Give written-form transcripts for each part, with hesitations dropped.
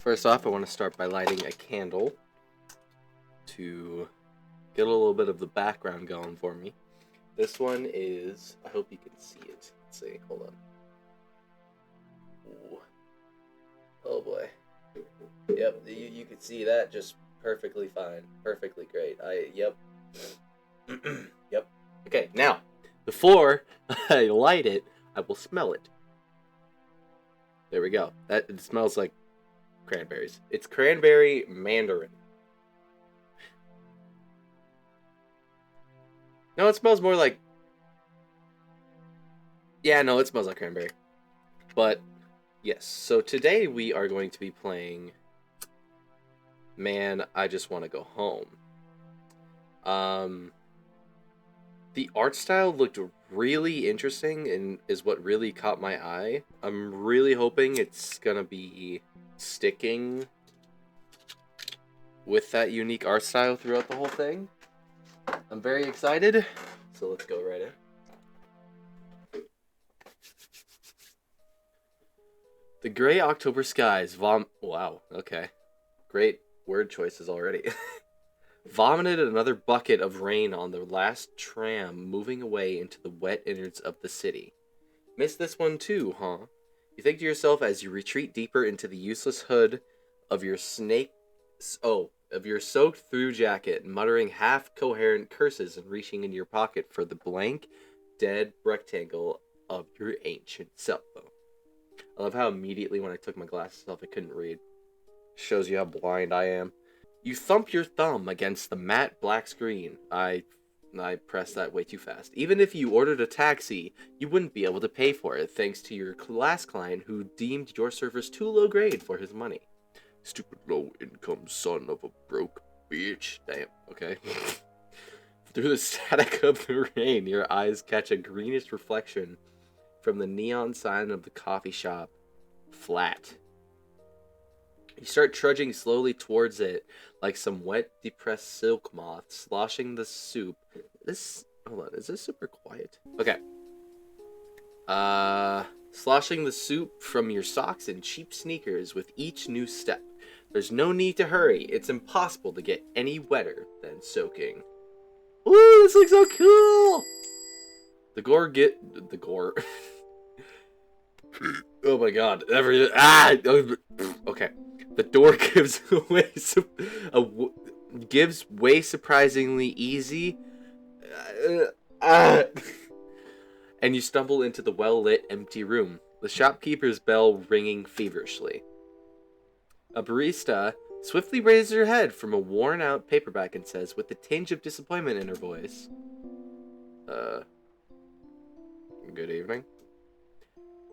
First off, I want to start by lighting a candle to get a little bit of the background going for me. This one is, I hope you can see it. Let's see, hold on. Ooh. Oh boy. Yep, you can see that just perfectly fine. Perfectly great. Yep. Yep. Okay, now, before I light it, I will smell it. There we go. It smells like cranberries. It's cranberry mandarin. No, it smells more like... Yeah, no, it smells like cranberry. But, yes. So today we are going to be playing... Man, I Just Want to Go Home. The art style looked really interesting and is what really caught my eye. I'm really hoping it's gonna be sticking with that unique art style throughout the whole thing. I'm very excited, so let's go right in. The gray October skies wow, okay. Great word choices already. Vomited another bucket of rain on the last tram moving away into the wet innards of the city. Missed this one too, huh? You think to yourself as you retreat deeper into the useless hood of your soaked through jacket, muttering half-coherent curses and reaching into your pocket for the blank, dead rectangle of your ancient cell phone. I love how immediately when I took my glasses off I couldn't read. Shows you how blind I am. You thump your thumb against the matte black screen. I pressed that way too fast. Even if you ordered a taxi, you wouldn't be able to pay for it thanks to your last client who deemed your service too low grade for his money. Stupid low-income son of a broke bitch. Damn, okay. Through the static of the rain, your eyes catch a greenish reflection from the neon sign of the coffee shop. Flat. You start trudging slowly towards it, like some wet, depressed silk moth sloshing the soup. Hold on, is this super quiet? Okay. Sloshing the soup from your socks and cheap sneakers with each new step. There's no need to hurry. It's impossible to get any wetter than soaking. Ooh, this looks so cool! The gore. Oh my god. Okay. The door gives way surprisingly easy. And you stumble into the well-lit, empty room, the shopkeeper's bell ringing feverishly. A barista swiftly raises her head from a worn-out paperback and says, with a tinge of disappointment in her voice, good evening.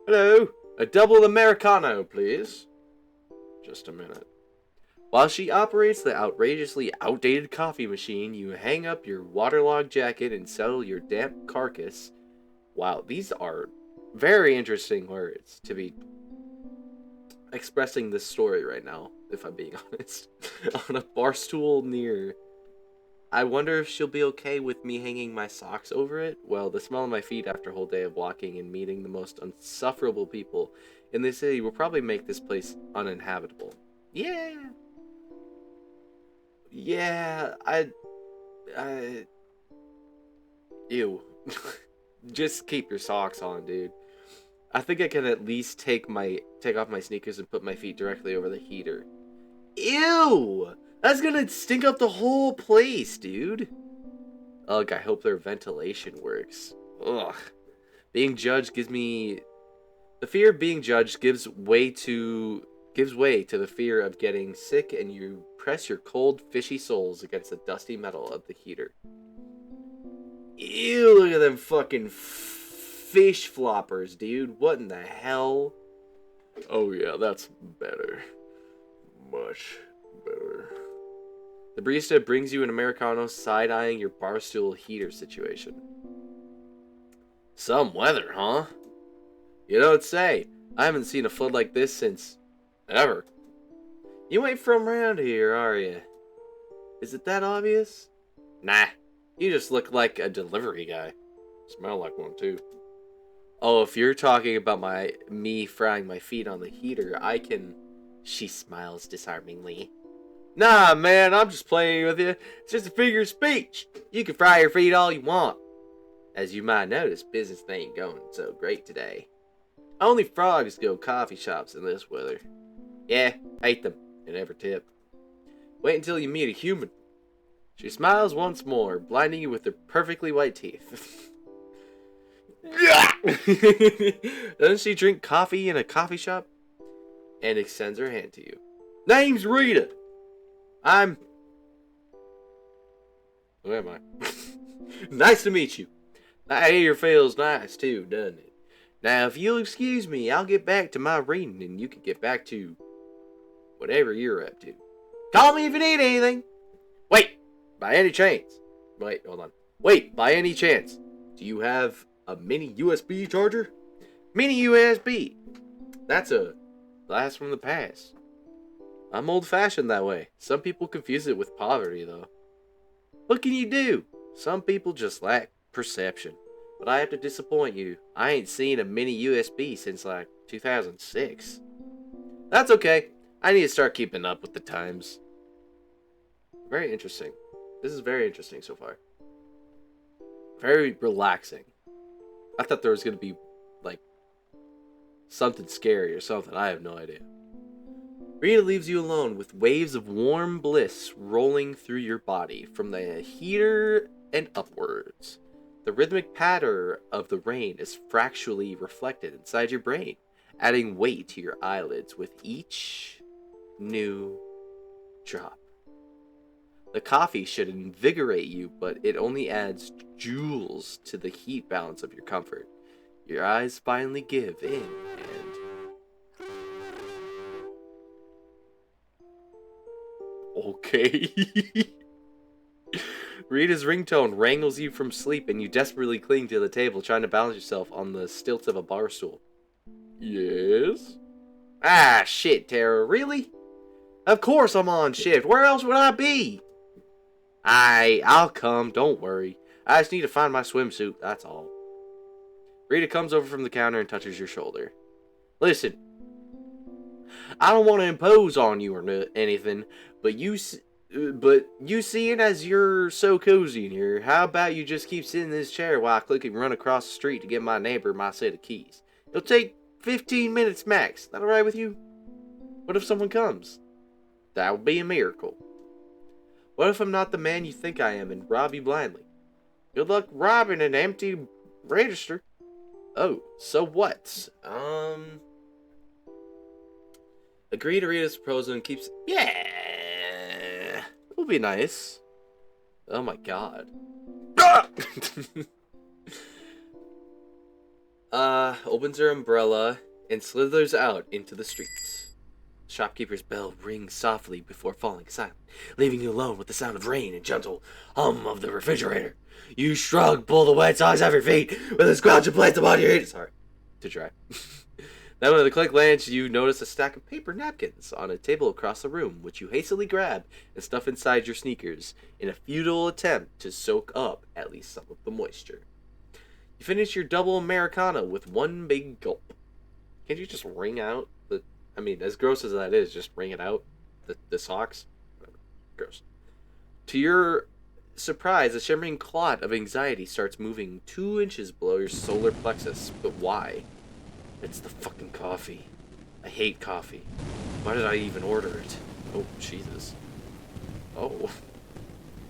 Hello, a double Americano, please. Just a minute. While she operates the outrageously outdated coffee machine, you hang up your waterlogged jacket and settle your damp carcass. Wow, these are very interesting words to be expressing this story right now, if I'm being honest. On a bar stool near... I wonder if she'll be okay with me hanging my socks over it? Well, the smell of my feet after a whole day of walking and meeting the most insufferable people in the city will probably make this place uninhabitable. Yeah. Yeah, Ew. Just keep your socks on, dude. I think I can at least take off my sneakers and put my feet directly over the heater. Ew! That's gonna stink up the whole place, dude. Ugh, I hope their ventilation works. Ugh. Being judged gives me... The fear of being judged gives way to the fear of getting sick, and you press your cold, fishy soles against the dusty metal of the heater. Ew, look at them fucking fish floppers, dude. What in the hell? Oh yeah, that's better. Much better. The barista brings you an Americano, side-eyeing your barstool heater situation. Some weather, huh? You don't say. I haven't seen a flood like this since... ever. You ain't from around here, are you? Is it that obvious? Nah. You just look like a delivery guy. Smell like one, too. Oh, if you're talking about me frying my feet on the heater, I can She smiles disarmingly. Nah, man, I'm just playing with you. It's just a figure of speech. You can fry your feet all you want. As you might notice, business ain't going so great today. Only frogs go coffee shops in this weather. Yeah, hate them. They never tip. Wait until you meet a human. She smiles once more, blinding you with her perfectly white teeth. Doesn't she drink coffee in a coffee shop? And extends her hand to you. Name's Rita. Who am I? Nice to meet you. That hair feels nice too, doesn't it? Now, if you'll excuse me, I'll get back to my reading and you can get back to whatever you're up to. Call me if you need anything. Wait, by any chance. Wait, hold on. Wait, by any chance, do you have a mini USB charger? Mini USB. That's a blast from the past. I'm old-fashioned that way. Some people confuse it with poverty, though. What can you do? Some people just lack perception. But I have to disappoint you. I ain't seen a mini USB since, like, 2006. That's okay. I need to start keeping up with the times. Very interesting. This is very interesting so far. Very relaxing. I thought there was going to be, like, something scary or something. I have no idea. Rita leaves you alone with waves of warm bliss rolling through your body from the heater and upwards. The rhythmic patter of the rain is fractally reflected inside your brain, adding weight to your eyelids with each new drop. The coffee should invigorate you, but it only adds joules to the heat balance of your comfort. Your eyes finally give in, and... Okay. Rita's ringtone wrangles you from sleep, and you desperately cling to the table, trying to balance yourself on the stilts of a bar stool. Yes? Ah, shit, Tara, really? Of course I'm on shift. Where else would I be? I'll come, don't worry. I just need to find my swimsuit, that's all. Rita comes over from the counter and touches your shoulder. Listen, I don't want to impose on you or anything, but you seeing as you're so cozy in here, how about you just keep sitting in this chair while I click and run across the street to get my neighbor my set of keys? It'll take 15 minutes max. That alright with you? What if someone comes? That would be a miracle. What if I'm not the man you think I am and rob you blindly? Good luck robbing an empty register. Oh, so what? Agree to Rita's proposal and keeps... Yeah! It'll be nice. Oh my god. Opens her umbrella and slithers out into the streets. The shopkeeper's bell rings softly before falling silent, leaving you alone with the sound of rain and gentle hum of the refrigerator. You shrug, pull the wet socks off your feet with a squelch and place them on your head. Sorry, to dry. Then when the click lands, you notice a stack of paper napkins on a table across the room, which you hastily grab and stuff inside your sneakers in a futile attempt to soak up at least some of the moisture. You finish your double Americano with one big gulp. Can't you just wring out the... I mean, as gross as that is, just wring it out? The socks? Whatever. Gross. To your surprise, a shimmering clot of anxiety starts moving 2 inches below your solar plexus. But why? It's the fucking coffee. I hate coffee. Why did I even order it? Oh, Jesus. Oh.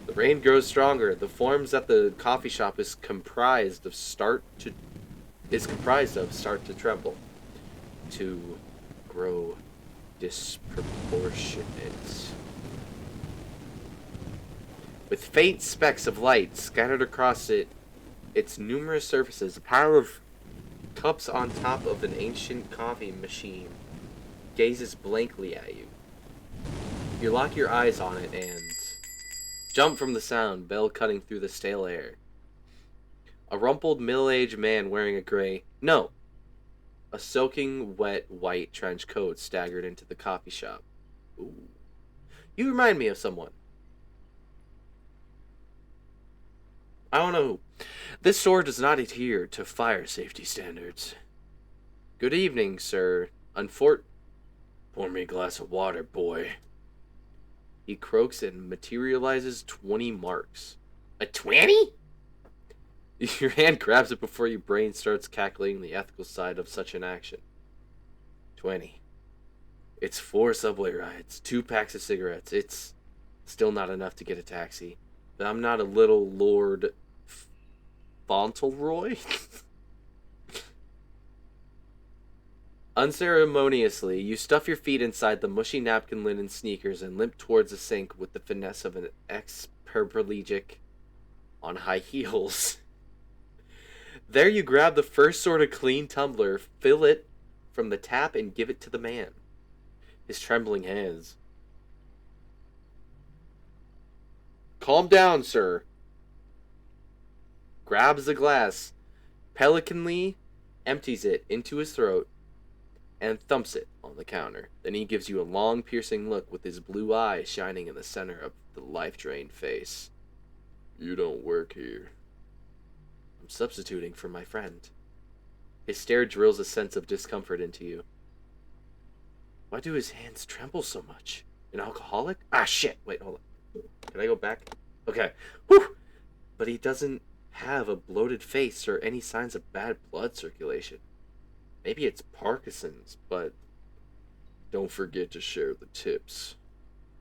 The rain grows stronger. The forms that the coffee shop is comprised of start to tremble. To grow disproportionate. With faint specks of light scattered across its numerous surfaces, a pile of cups on top of an ancient coffee machine gazes blankly at you. You lock your eyes on it and jump from the sound, bell cutting through the stale air. A rumpled middle-aged man wearing a soaking wet white trench coat staggered into the coffee shop. Ooh. You remind me of someone. I don't know who. This store does not adhere to fire safety standards. Good evening, sir. Pour me a glass of water, boy. He croaks and materializes 20 marks. A 20? Your hand grabs it before your brain starts calculating the ethical side of such an action. 20. It's 4 subway rides, 2 packs of cigarettes. It's still not enough to get a taxi. But I'm not a little Lord Fauntleroy. Unceremoniously, you stuff your feet inside the mushy napkin linen sneakers and limp towards the sink with the finesse of an ex-paraplegic on high heels. There you grab the first sort of clean tumbler, fill it from the tap, and give it to the man. His trembling hands. Calm down, sir. Grabs the glass, pelicanly empties it into his throat, and thumps it on the counter. Then he gives you a long, piercing look with his blue eyes shining in the center of the life-drained face. You don't work here. I'm substituting for my friend. His stare drills a sense of discomfort into you. Why do his hands tremble so much? An alcoholic? Ah, shit! Wait, hold on. Can I go back? Okay. Whew! But he doesn't have a bloated face or any signs of bad blood circulation. Maybe it's Parkinson's, but don't forget to share the tips,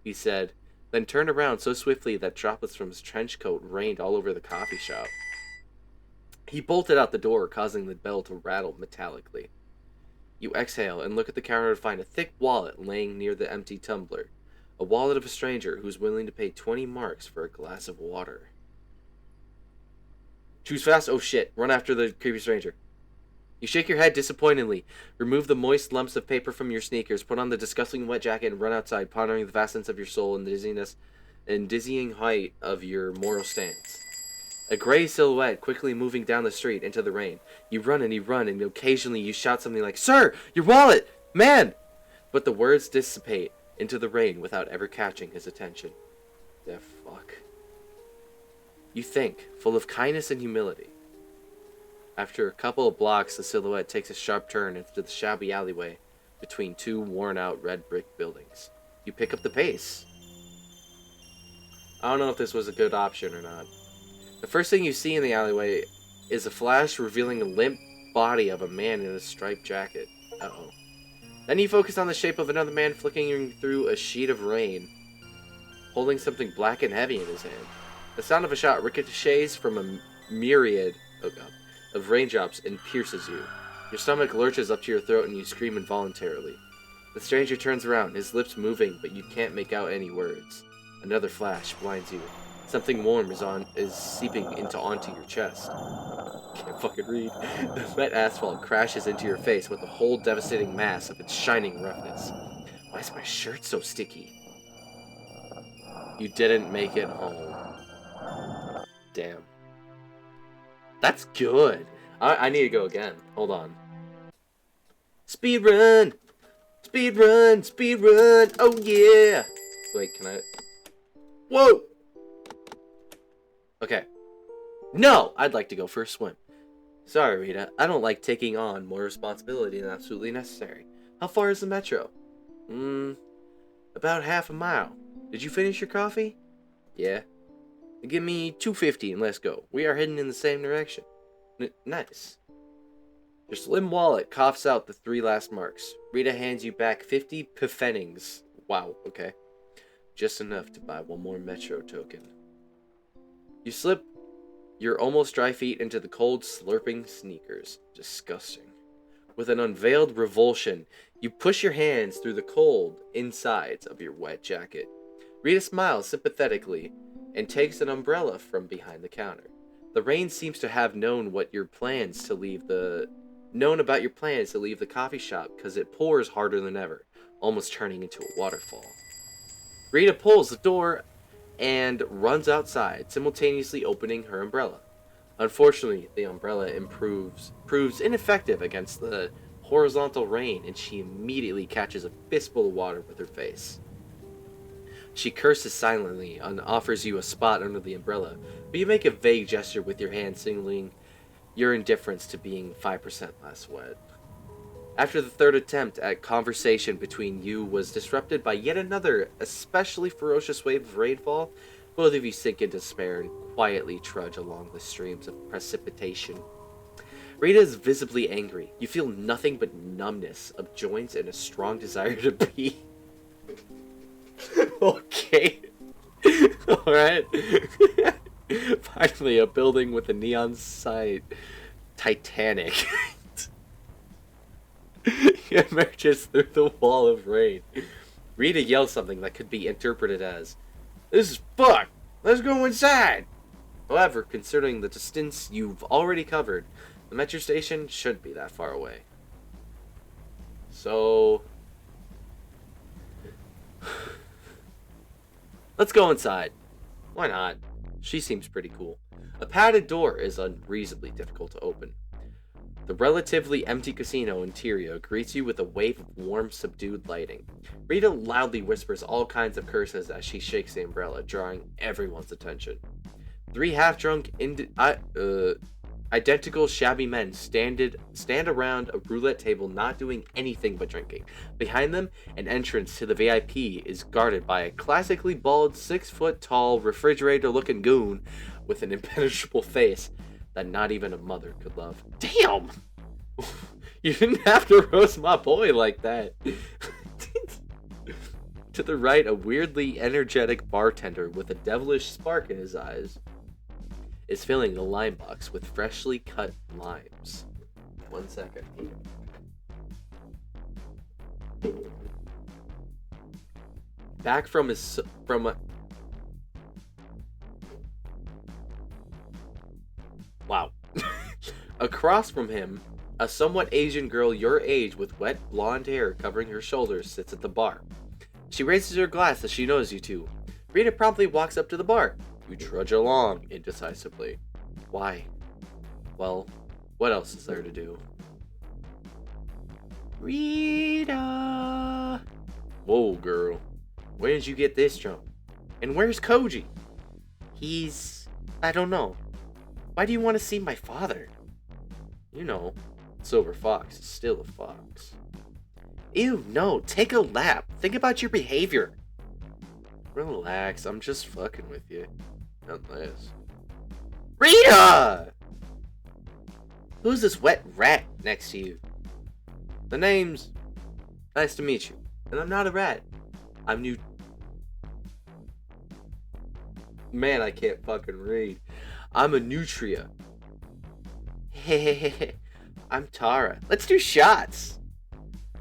he said, then turned around so swiftly that droplets from his trench coat rained all over the coffee shop. He bolted out the door, causing the bell to rattle metallically. You exhale and look at the counter to find a thick wallet laying near the empty tumbler. A wallet of a stranger who's willing to pay 20 marks for a glass of water. Choose fast. Oh shit. Run after the creepy stranger. You shake your head disappointedly, remove the moist lumps of paper from your sneakers, put on the disgusting wet jacket, and run outside, pondering the vastness of your soul and the dizziness and dizzying height of your moral stance. A gray silhouette quickly moving down the street into the rain. You run, and occasionally you shout something like, "Sir, your wallet! Man!" But the words dissipate into the rain without ever catching his attention. The fuck. You think, full of kindness and humility. After a couple of blocks, the silhouette takes a sharp turn into the shabby alleyway between 2 worn-out red brick buildings. You pick up the pace. I don't know if this was a good option or not. The first thing you see in the alleyway is a flash revealing a limp body of a man in a striped jacket. Uh-oh. Then you focus on the shape of another man flickering through a sheet of rain, holding something black and heavy in his hand. The sound of a shot ricochets from a myriad of raindrops and pierces you. Your stomach lurches up to your throat and you scream involuntarily. The stranger turns around, his lips moving, but you can't make out any words. Another flash blinds you. Something warm is seeping onto your chest. Can't fucking read. The wet asphalt crashes into your face with the whole devastating mass of its shining roughness. Why is my shirt so sticky? You didn't make it home. Damn. That's good. I need to go again. Hold on. Speed run! Speed run! Speed run! Oh yeah! Wait, can I... Whoa! Okay. No! I'd like to go for a swim. Sorry, Rita. I don't like taking on more responsibility than absolutely necessary. How far is the metro? About half a mile. Did you finish your coffee? Yeah. Give me $2.50 and let's go. We are heading in the same direction. Nice. Your slim wallet coughs out the 3 last marks. Rita hands you back 50 pfennings. Wow, okay. Just enough to buy 1 more metro token. You slip your almost dry feet into the cold, slurping sneakers. Disgusting. With an unveiled revulsion, you push your hands through the cold insides of your wet jacket. Rita smiles sympathetically and takes an umbrella from behind the counter. The rain seems to have known about your plans to leave the coffee shop because it pours harder than ever, almost turning into a waterfall. Rita pulls the door and runs outside, simultaneously opening her umbrella. Unfortunately, the umbrella proves ineffective against the horizontal rain, and she immediately catches a fistful of water with her face. She curses silently and offers you a spot under the umbrella, but you make a vague gesture with your hand signaling your indifference to being 5% less wet. After the third attempt at conversation between you was disrupted by yet another especially ferocious wave of rainfall, both of you sink into despair and quietly trudge along the streams of precipitation. Rita is visibly angry. You feel nothing but numbness of joints and a strong desire to pee. Okay. Alright. Finally, a building with a neon sign. Titanic. He emerges through the wall of rain. Rita yells something that could be interpreted as, "This is fucked! Let's go inside!" However, considering the distance you've already covered, the metro station shouldn't be that far away. So... let's go inside. Why not? She seems pretty cool. A padded door is unreasonably difficult to open. The relatively empty casino interior greets you with a wave of warm, subdued lighting. Rita loudly whispers all kinds of curses as she shakes the umbrella, drawing everyone's attention. Three half-drunk, identical shabby men stand around a roulette table not doing anything but drinking. Behind them, an entrance to the VIP is guarded by a classically bald, 6-foot-tall, refrigerator-looking goon with an impenetrable face that not even a mother could love. Damn! You didn't have to roast my boy like that. To the right, a weirdly energetic bartender with a devilish spark in his eyes is filling the lime box with freshly cut limes. 1 second. Back from wow. Across from him, a somewhat Asian girl your age with wet blonde hair covering her shoulders sits at the bar. She raises her glass as she knows you two. Rita promptly walks up to the bar. You trudge along indecisively. Why? Well, what else is there to do? Rita! Whoa, girl. Where did you get this from? And where's Koji? I don't know. Why do you want to see my father? You know, Silver Fox is still a fox. Ew, no, take a lap. Think about your behavior. Relax, I'm just fucking with you. Unless... Rita! Who's this wet rat next to you? The name's... Nice to meet you. And I'm not a rat. I'm new... Man, I can't fucking read. I'm a nutria. Hehehe. I'm Tara. Let's do shots.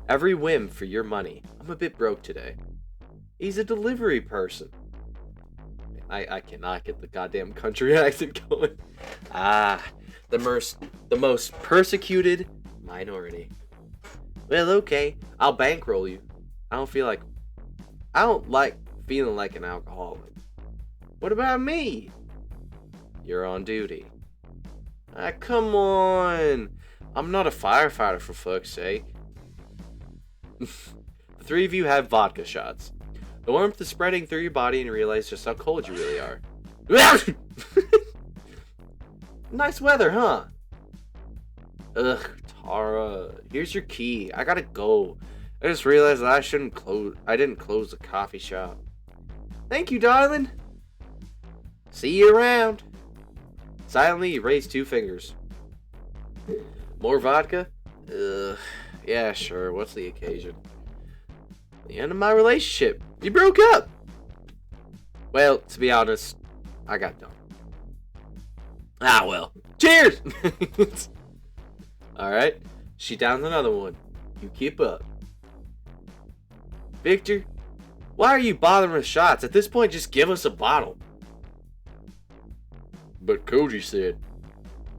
Every whim for your money. I'm a bit broke today. He's a delivery person. I cannot get the goddamn country accent going. The most persecuted minority. Well, okay. I'll bankroll you. I don't like feeling like an alcoholic. What about me? You're on duty. Come on. I'm not a firefighter, for fuck's sake. The three of you have vodka shots. The warmth is spreading through your body and you realize just how cold you really are. Nice weather, huh? Ugh, Tara. Here's your key. I gotta go. I just realized that I didn't close the coffee shop. Thank you, darling. See you around. Silently, you raise 2 fingers. More vodka? Ugh. Yeah, sure. What's the occasion? The end of my relationship. You broke up. Well, to be honest, I got done. Ah, well. Cheers! Alright. She downs another one. You keep up. Victor, why are you bothering with shots? At this point, just give us a bottle. But Koji said.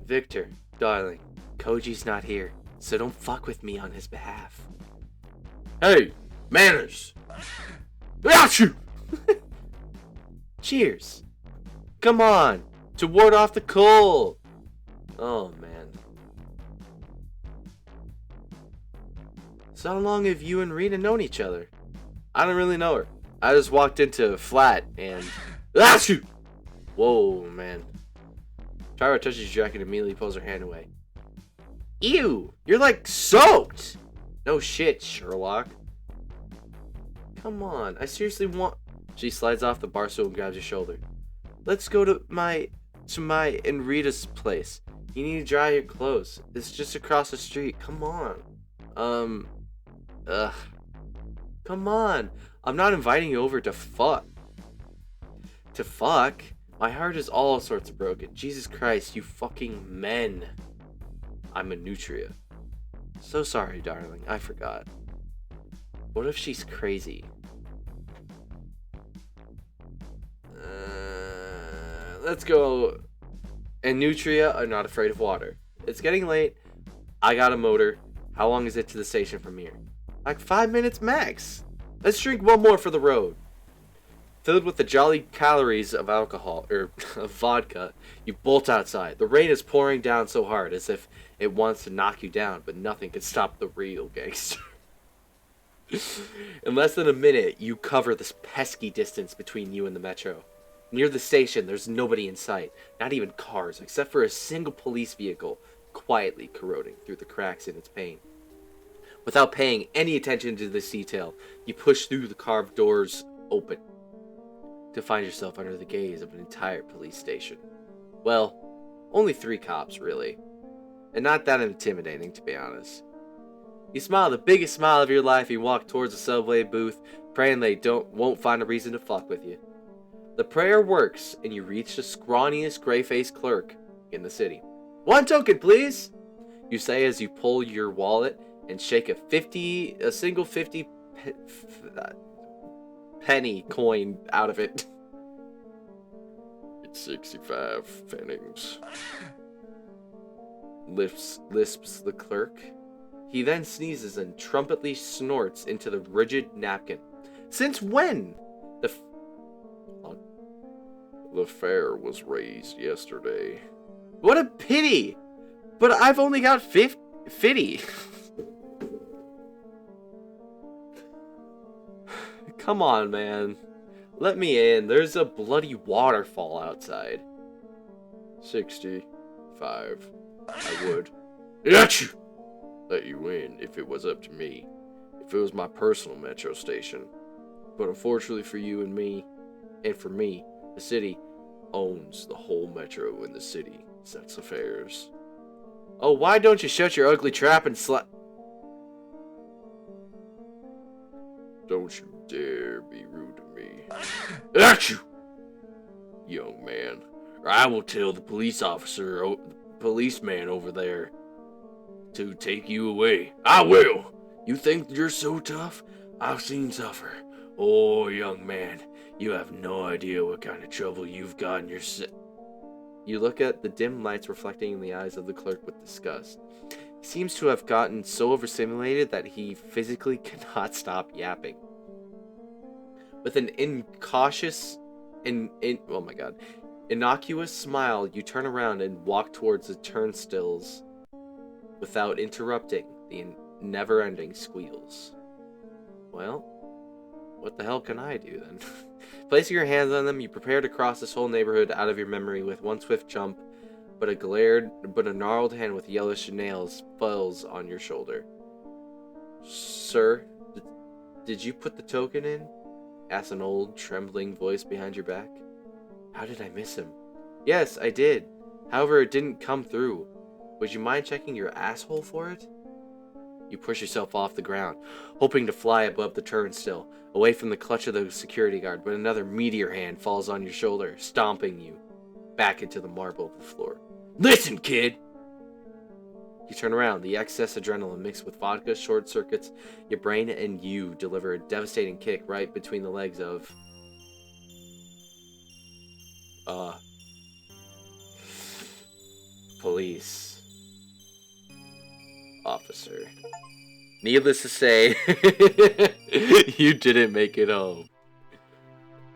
Victor, darling, Koji's not here, so don't fuck with me on his behalf. Hey, manners! Achoo! Cheers. Come on, to ward off the cold. Oh, man. So how long have you and Rita known each other? I don't really know her. I just walked into a flat and... Achoo! Whoa, man. Tara touches your jacket and immediately pulls her hand away. Ew! You're like soaked! No shit, Sherlock. Come on, I seriously want... She slides off the bar stool and grabs your shoulder. Let's go to my and Rita's place. You need to dry your clothes. It's just across the street. Come on. Ugh. Come on. I'm not inviting you over to fuck. To fuck? My heart is all sorts of broken. Jesus Christ, you fucking men. I'm a nutria. So sorry, darling. I forgot. What if she's crazy? Let's go. And nutria are not afraid of water. It's getting late. I got a motor. How long is it to the station from here? Like 5 minutes max. Let's drink one more for the road. Filled with the jolly calories of alcohol, or of vodka, you bolt outside. The rain is pouring down so hard as if it wants to knock you down, but nothing can stop the real gangster. In less than a minute, you cover this pesky distance between you and the metro. Near the station, there's nobody in sight, not even cars, except for a single police vehicle quietly corroding through the cracks in its paint. Without paying any attention to this detail, you push through the carved doors open to find yourself under the gaze of an entire police station. Well, only 3 cops, really. And not that intimidating, to be honest. You smile the biggest smile of your life and you walk towards the subway booth, praying they won't find a reason to fuck with you. The prayer works, and you reach the scrawniest, gray-faced clerk in the city. 1 token, please! You say as you pull your wallet and shake a single 50 penny coin out of it. It's 65 pfennigs. Lisps the clerk. He then sneezes and trumpetly snorts into the rigid napkin. Since when? The fare was raised yesterday. What a pity! But I've only got 50. Come on, man. Let me in. There's a bloody waterfall outside. 65. I would. Achoo! Let you in if it was up to me. If it was my personal metro station. But unfortunately for you and me, and for me, the city owns the whole metro in the city sets the fares. Oh, why don't you shut your ugly trap and Don't you dare be rude to me. Achoo! Young man, or I will tell the policeman over there to take you away. I will! You think you're so tough? I've seen tougher. Oh, young man, you have no idea what kind of trouble you've got in your You look at the dim lights reflecting in the eyes of the clerk with disgust. He seems to have gotten so overstimulated that he physically cannot stop yapping. With an innocuous smile, you turn around and walk towards the turnstiles without interrupting the never-ending squeals. Well, what the hell can I do then? Placing your hands on them, you prepare to cross this whole neighborhood out of your memory with one swift jump, but a gnarled hand with yellowish nails falls on your shoulder. Sir, did you put the token in? Asks an old, trembling voice behind your back. How did I miss him? Yes, I did. However, it didn't come through. Would you mind checking your asshole for it? You push yourself off the ground, hoping to fly above the turnstile, away from the clutch of the security guard, but another meteor hand falls on your shoulder, stomping you back into the marble of the floor. Listen, kid! You turn around. The excess adrenaline mixed with vodka short circuits your brain, and you deliver a devastating kick right between the legs of police officer. Needless to say, you didn't make it home.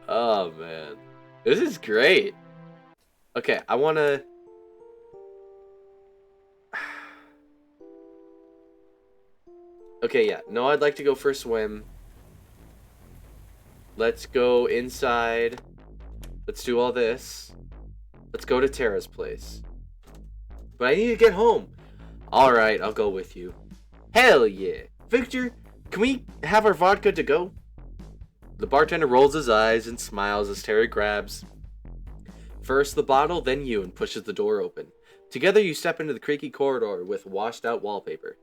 Oh man, this is great. Okay, I wanna. Okay, yeah. No, I'd like to go for a swim. Let's go inside. Let's do all this. Let's go to Tara's place. But I need to get home. Alright, I'll go with you. Hell yeah. Victor, can we have our vodka to go? The bartender rolls his eyes and smiles as Terry grabs first the bottle, then you, and pushes the door open. Together you step into the creaky corridor with washed out wallpaper.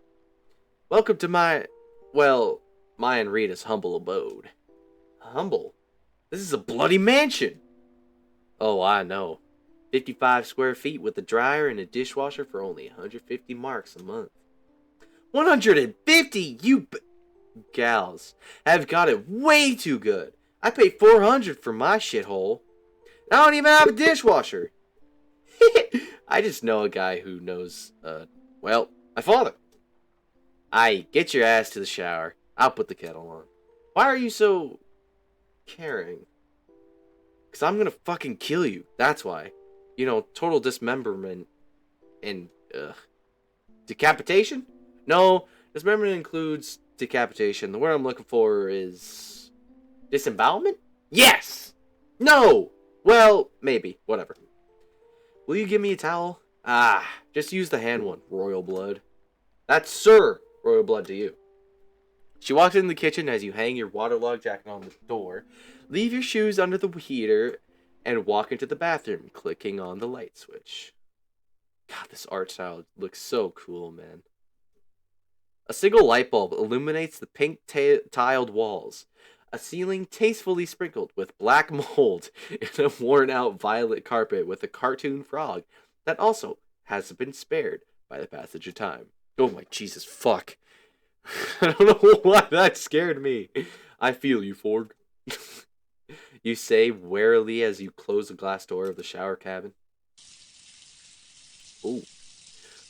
Welcome to my and Rita's humble abode. Humble? This is a bloody mansion! Oh, I know. 55 square feet with a dryer and a dishwasher for only 150 marks a month. 150? Gals have got it way too good. I pay 400 for my shithole. I don't even have a dishwasher. I just know a guy who knows, my father. Aye, get your ass to the shower. I'll put the kettle on. Why are you so caring? Because I'm gonna fucking kill you. That's why. You know, total dismemberment and, decapitation? No, dismemberment includes decapitation. The word I'm looking for is disembowelment? Yes! No! Well, maybe. Whatever. Will you give me a towel? Just use the hand one, Royal Blood. That's Sir Royal Blood to you. She walks in the kitchen as you hang your waterlogged jacket on the door, leave your shoes under the heater, and walk into the bathroom, clicking on the light switch. God, this art style looks so cool, man. A single light bulb illuminates the pink tiled walls. A ceiling tastefully sprinkled with black mold and a worn-out violet carpet with a cartoon frog that also has been spared by the passage of time. Oh my Jesus, fuck. I don't know why that scared me. I feel you, Forg. You say warily as you close the glass door of the shower cabin. Ooh.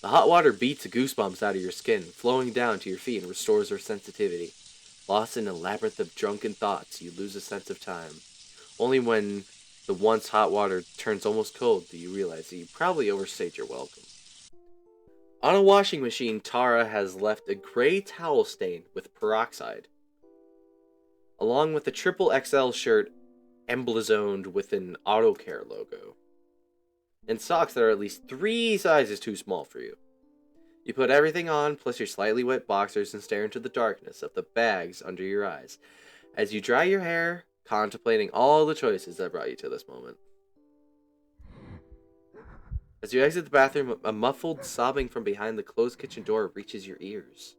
The hot water beats the goosebumps out of your skin, flowing down to your feet and restores your sensitivity. Lost in a labyrinth of drunken thoughts, you lose a sense of time. Only when the once hot water turns almost cold do you realize that you probably overstayed your welcome. On a washing machine, Tara has left a gray towel stain with peroxide, along with a triple XL shirt emblazoned with an AutoCare logo, and socks that are at least 3 sizes too small for you. You put everything on, plus your slightly wet boxers, and stare into the darkness of the bags under your eyes as you dry your hair, contemplating all the choices that brought you to this moment. As you exit the bathroom, a muffled sobbing from behind the closed kitchen door reaches your ears.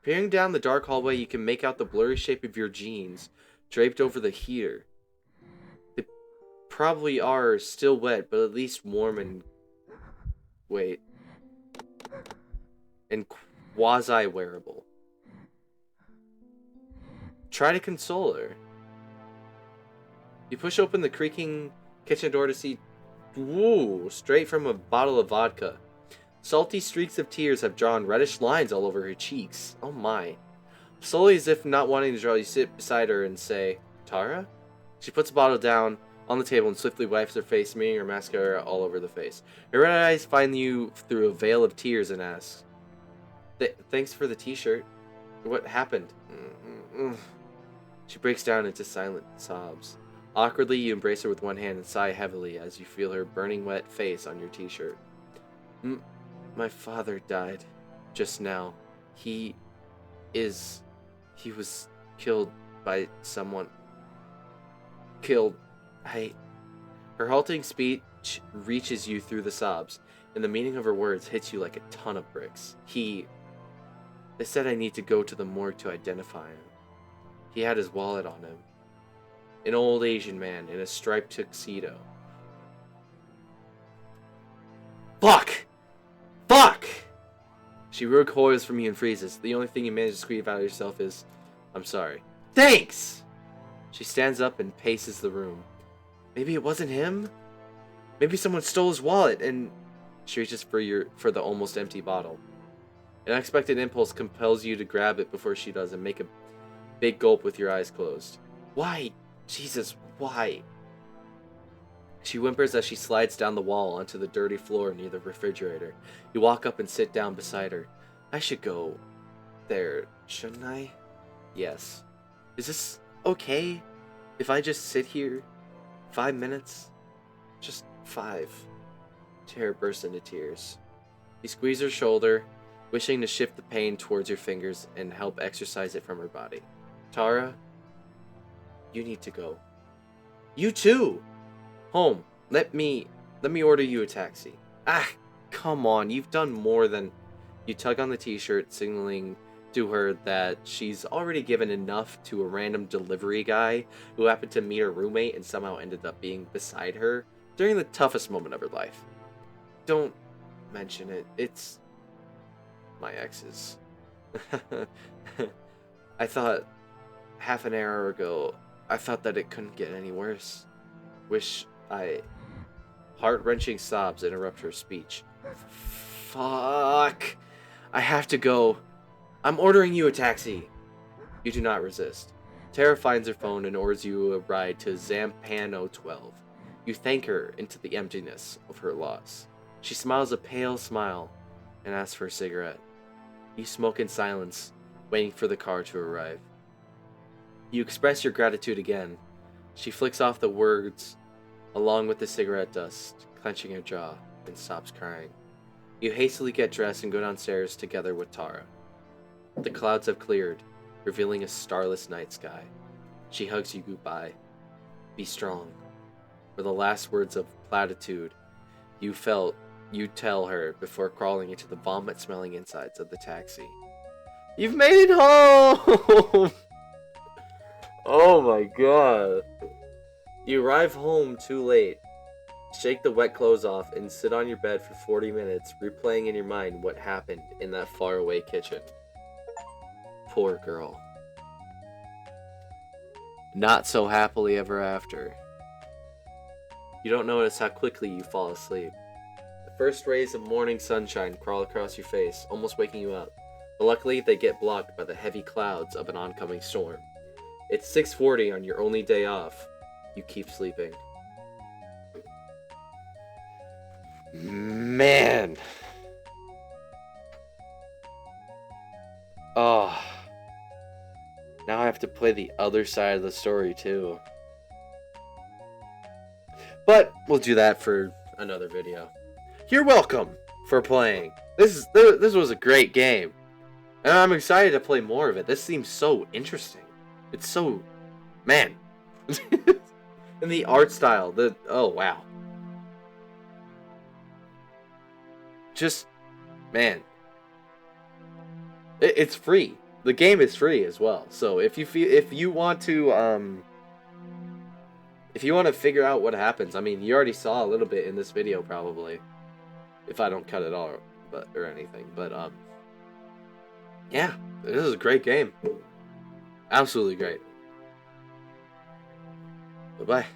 Peering down the dark hallway, you can make out the blurry shape of your jeans draped over the heater. They probably are still wet, but at least warm and quasi-wearable. Try to console her. You push open the creaking kitchen door to see, straight from a bottle of vodka. Salty streaks of tears have drawn reddish lines all over her cheeks. Oh my. Slowly, as if not wanting to draw, you sit beside her and say, Tara? She puts the bottle down on the table and swiftly wipes her face, smearing her mascara all over the face. Her red eyes find you through a veil of tears and asks, thanks for the t-shirt. What happened? She breaks down into silent sobs. Awkwardly, you embrace her with one hand and sigh heavily as you feel her burning wet face on your t-shirt. My father died just now. He was killed by someone. Her halting speech reaches you through the sobs, and the meaning of her words hits you like a ton of bricks. They said I need to go to the morgue to identify him. He had his wallet on him. An old Asian man in a striped tuxedo. Fuck! She recoils from you and freezes. The only thing you manage to squeeze out of yourself is, I'm sorry. Thanks! She stands up and paces the room. Maybe it wasn't him? Maybe someone stole his wallet, and she reaches for the almost empty bottle. An unexpected impulse compels you to grab it before she does and make a big gulp with your eyes closed. Why? Jesus, why? She whimpers as she slides down the wall onto the dirty floor near the refrigerator. You walk up and sit down beside her. I should go there, shouldn't I? Yes. Is this okay if I just sit here 5 minutes? Just 5. Tara bursts into tears. You squeeze her shoulder wishing to shift the pain towards your fingers and help exorcise it from her body. Tara, you need to go. You too! Home, let me order you a taxi. Ah, come on, you've done more than... You tug on the t-shirt, signaling to her that she's already given enough to a random delivery guy who happened to meet her roommate and somehow ended up being beside her during the toughest moment of her life. Don't mention it. It's my ex's. I thought half an hour ago, I thought that it couldn't get any worse. Heart-wrenching sobs interrupt her speech. Fuck. I have to go. I'm ordering you a taxi. You do not resist. Tara finds her phone and orders you a ride to Zampano 12. You thank her into the emptiness of her loss. She smiles a pale smile and asks for a cigarette. You smoke in silence, waiting for the car to arrive. You express your gratitude again. She flicks off the words along with the cigarette dust, clenching her jaw, and stops crying. You hastily get dressed and go downstairs together with Tara. The clouds have cleared, revealing a starless night sky. She hugs you goodbye. Be strong. For the last words of platitude you tell her before crawling into the vomit-smelling insides of the taxi. You've made it home! Oh my god. You arrive home too late. Shake the wet clothes off and sit on your bed for 40 minutes, replaying in your mind what happened in that faraway kitchen. Poor girl. Not so happily ever after. You don't notice how quickly you fall asleep. The first rays of morning sunshine crawl across your face, almost waking you up. But luckily, they get blocked by the heavy clouds of an oncoming storm. It's 6:40 on your only day off. You keep sleeping. Man. Oh. Now I have to play the other side of the story too. But we'll do that for another video. You're welcome for playing. This was a great game. And I'm excited to play more of it. This seems so interesting. It's so... Man. And the art style. Oh, wow. Just... Man. It's free. The game is free as well. So if you want to figure out what happens, I mean, you already saw a little bit in this video probably, if I don't cut it all or anything. But yeah, this is a great game. Absolutely great. Bye bye.